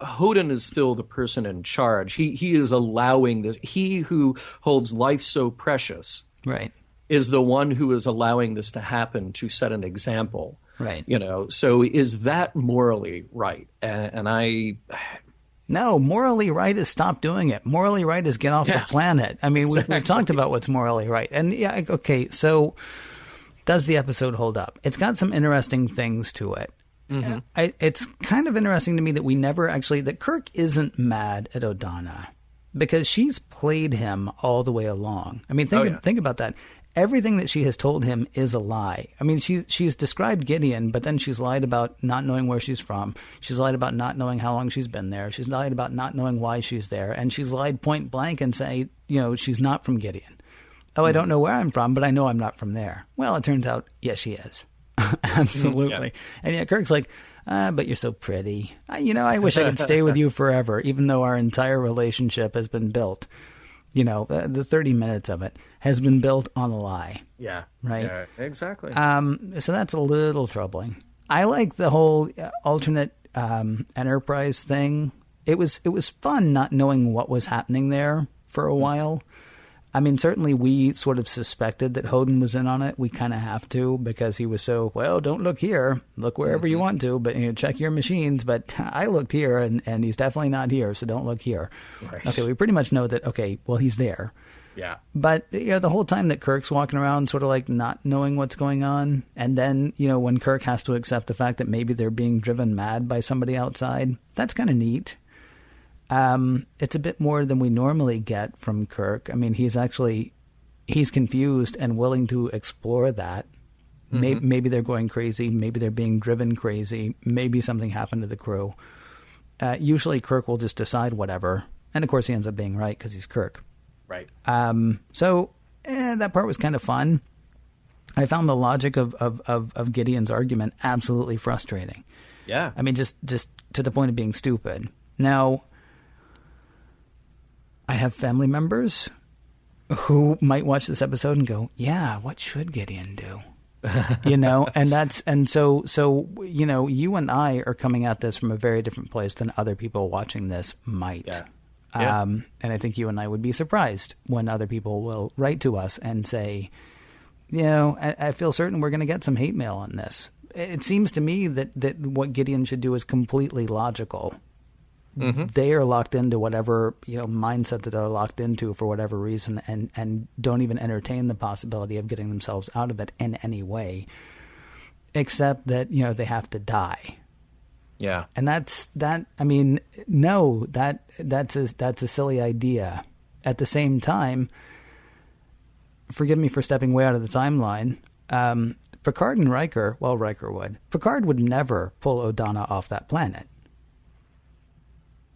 Hoden is still the person in charge. He is allowing this. He who holds life so precious, right, is the one who is allowing this to happen to set an example. Right. So is that morally right? No, morally right is stop doing it. Morally right is get off the planet. I mean, exactly. We've talked about what's morally right. And okay, so does the episode hold up? It's got some interesting things to it. it's kind of interesting to me that we never actually, that Kirk isn't mad at O'Donnell because she's played him all the way along. I mean, think about that. Everything that she has told him is a lie. I mean, she's described Gideon, but then she's lied about not knowing where she's from. She's lied about not knowing how long she's been there. She's lied about not knowing why she's there. And she's lied point blank and say, she's not from Gideon. Oh, I don't know where I'm from, but I know I'm not from there. Well, it turns out, yes, she is. Absolutely. Yeah. And yet Kirk's like, but you're so pretty. I wish I could stay with you forever, even though our entire relationship has been built. The 30 minutes of it has been built on a lie. Yeah. Right? Yeah, exactly. So that's a little troubling. I like the whole alternate Enterprise thing. It was fun not knowing what was happening there for a while. I mean, certainly we sort of suspected that Holden was in on it. We kind of have to because he was so, don't look here. Look wherever you want to, but check your machines. But I looked here and he's definitely not here, so don't look here. Right. Okay, we pretty much know that, he's there. Yeah. But, the whole time that Kirk's walking around sort of like not knowing what's going on. And then, when Kirk has to accept the fact that maybe they're being driven mad by somebody outside, that's kind of neat. It's a bit more than we normally get from Kirk. I mean, he's confused and willing to explore that. Maybe they're going crazy. Maybe they're being driven crazy. Maybe something happened to the crew. Usually Kirk will just decide whatever. And of course he ends up being right because he's Kirk. Right. So that part was kind of fun. I found the logic of Gideon's argument absolutely frustrating. Yeah. I mean, just to the point of being stupid. Now, I have family members who might watch this episode and go, yeah, what should Gideon do? And so you and I are coming at this from a very different place than other people watching this might. Yeah. Yeah. And I think you and I would be surprised when other people will write to us and say, I feel certain we're going to get some hate mail on this. It seems to me that what Gideon should do is completely logical. Mm-hmm. They are locked into whatever mindset that they're locked into for whatever reason, and don't even entertain the possibility of getting themselves out of it in any way, except that they have to die. Yeah, and that's that. I mean, no, that's a silly idea. At the same time, forgive me for stepping way out of the timeline. Picard and Riker, Riker would. Picard would never pull O'Donnell off that planet.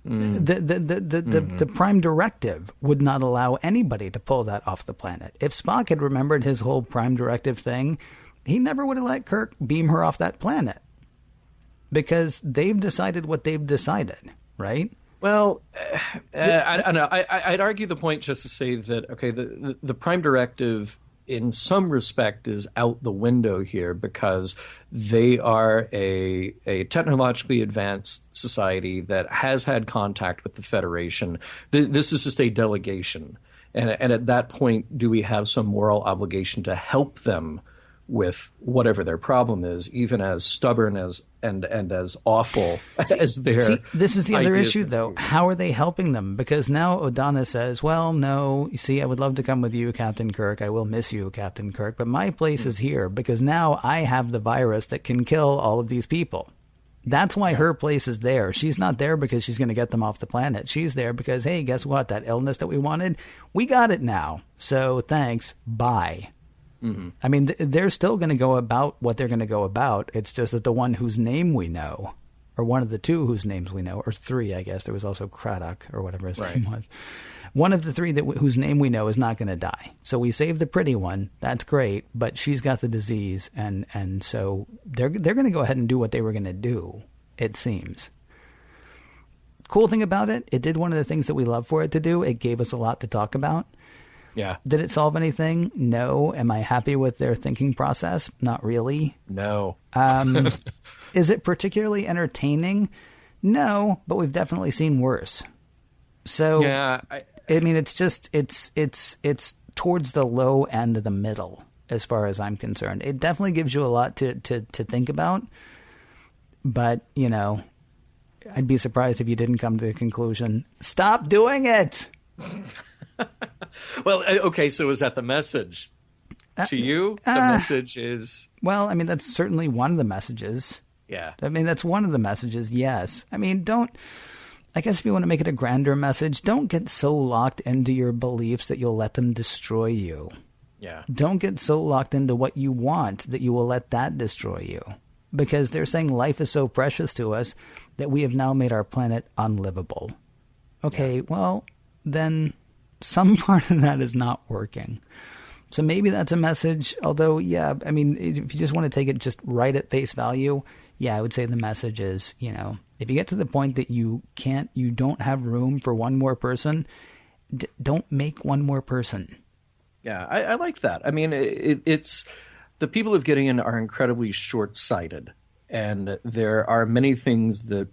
The prime directive would not allow anybody to pull that off the planet. If Spock had remembered his whole prime directive thing, he never would have let Kirk beam her off that planet. Because they've decided what they've decided, right? Well, I don't know. I'd argue the point just to say that, the prime directive in some respect is out the window here because they are a technologically advanced society that has had contact with the Federation. This is just a delegation. And at that point, do we have some moral obligation to help them with whatever their problem is, even as stubborn as and as awful as their this is the other issue, though. How are they helping them? Because now O'Donnell says, well, no, you see, I would love to come with you, Captain Kirk. I will miss you, Captain Kirk. But my place is here because now I have the virus that can kill all of these people. That's why her place is there. She's not there because she's going to get them off the planet. She's there because, hey, guess what? That illness that we wanted, we got it now. So thanks. Bye. Mm-hmm. I mean, they're still going to go about what they're going to go about. It's just that the one whose name we know, or one of the two whose names we know, or three, I guess. There was also Craddock, or whatever his name was. One of the three whose name we know is not going to die. So we saved the pretty one. That's great, but she's got the disease, and so they're going to go ahead and do what they were going to do, it seems. Cool thing about it, it did one of the things that we love for it to do. It gave us a lot to talk about. Yeah. Did it solve anything? No. Am I happy with their thinking process? Not really. No. Is it particularly entertaining? No, but we've definitely seen worse. So, yeah, I mean, it's just, it's towards the low end of the middle, as far as I'm concerned. It definitely gives you a lot to think about, but, I'd be surprised if you didn't come to the conclusion, stop doing it! Well, okay, so is that the message to you? The message is... Well, I mean, that's certainly one of the messages. Yeah. I mean, that's one of the messages, yes. I mean, I guess if you want to make it a grander message, don't get so locked into your beliefs that you'll let them destroy you. Yeah. Don't get so locked into what you want that you will let that destroy you. Because they're saying life is so precious to us that we have now made our planet unlivable. Okay, well, then some part of that is not working. So maybe that's a message, although, yeah, I mean, if you just want to take it just right at face value, yeah, I would say the message is, if you get to the point that you don't have room for one more person, don't make one more person. Yeah, I like that. I mean, it's the people of Gideon are incredibly short-sighted, and there are many things that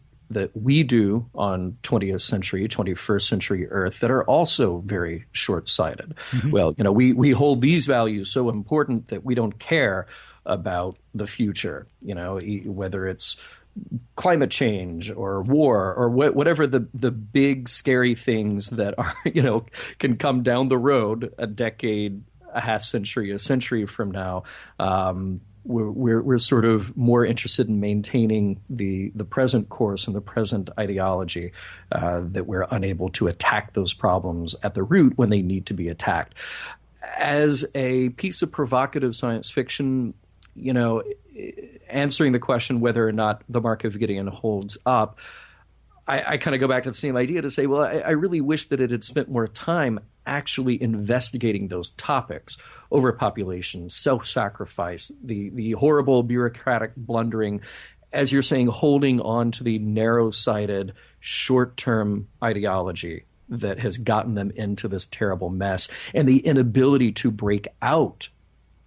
we do on 20th century, 21st century Earth that are also very short-sighted. Mm-hmm. Well, we hold these values so important that we don't care about the future, whether it's climate change or war or whatever the big scary things that are, can come down the road a decade, a half century, a century from now. We're sort of more interested in maintaining the present course and the present ideology, that we're unable to attack those problems at the root when they need to be attacked. As a piece of provocative science fiction, answering the question whether or not the Mark of Gideon holds up, I kind of go back to the same idea to say, well, I really wish that it had spent more time actually investigating those topics: overpopulation, self-sacrifice, the horrible bureaucratic blundering, as you're saying, holding on to the narrow-sighted, short-term ideology that has gotten them into this terrible mess, and the inability to break out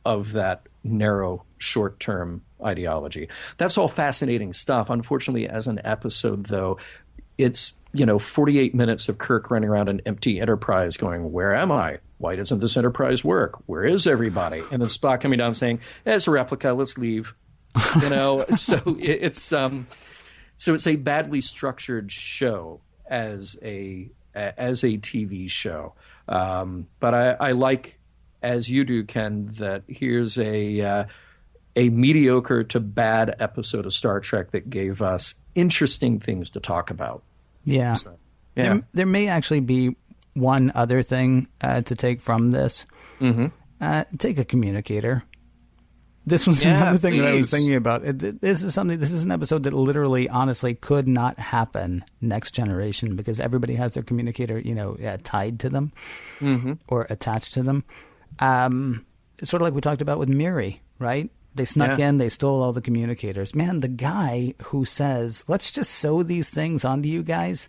of that narrow, short-term ideology. That's all fascinating stuff. Unfortunately, as an episode, though, it's 48 minutes of Kirk running around an empty Enterprise going, where am I? Why doesn't this Enterprise work? Where is everybody? And then Spock coming down saying, it's a replica, let's leave. So it's a badly structured show as a TV show. But I like, as you do, Ken, that here's a mediocre to bad episode of Star Trek that gave us interesting things to talk about. Yeah. So, yeah. There may actually be one other thing to take from this. Mm-hmm. Take a communicator. This was another thing that I was thinking about. This is an episode that literally, honestly, could not happen next generation because everybody has their communicator, tied to them or attached to them. It's sort of like we talked about with Miri, right? They snuck in, they stole all the communicators. Man, the guy who says, let's just sew these things onto you guys,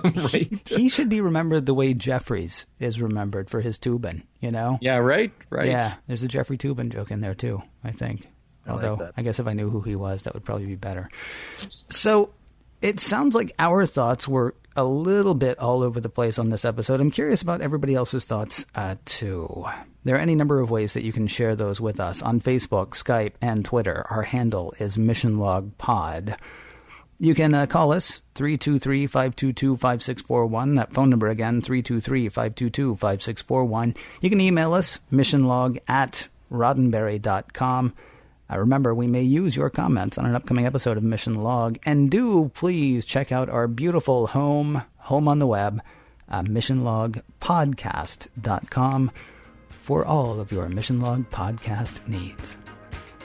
right? He should be remembered the way Jeffries is remembered for his Toobin, Yeah, right. Yeah, there's a Jeffrey Toobin joke in there too, I think. Although, like I guess if I knew who he was, that would probably be better. So, it sounds like our thoughts were a little bit all over the place on this episode. I'm curious about everybody else's thoughts, too. There are any number of ways that you can share those with us on Facebook, Skype, and Twitter. Our handle is MissionLogPod. You can call us, 323-522-5641. That phone number again, 323-522-5641. You can email us, missionlog@roddenberry.com. Remember, we may use your comments on an upcoming episode of Mission Log. And do please check out our beautiful home on the web, missionlogpodcast.com, for all of your Mission Log podcast needs.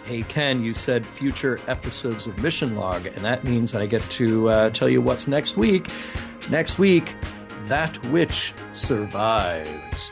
Hey, Ken, you said future episodes of Mission Log, and that means I get to tell you what's next week. Next week, That Which Survives.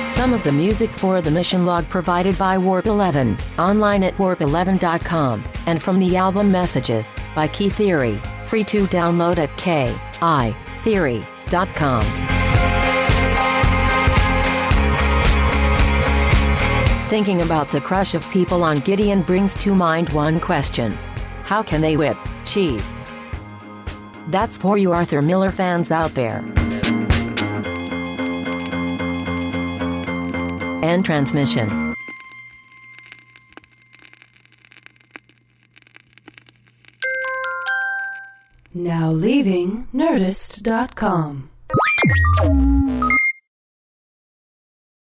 Some of the music for the Mission Log provided by Warp 11, online at warp11.com, and from the album Messages by Key Theory, free to download at kitheory.com. Thinking about the crush of people on Gideon brings to mind one question: how can they whip cheese? That's for you Arthur Miller fans out there. End transmission. Now leaving Nerdist.com.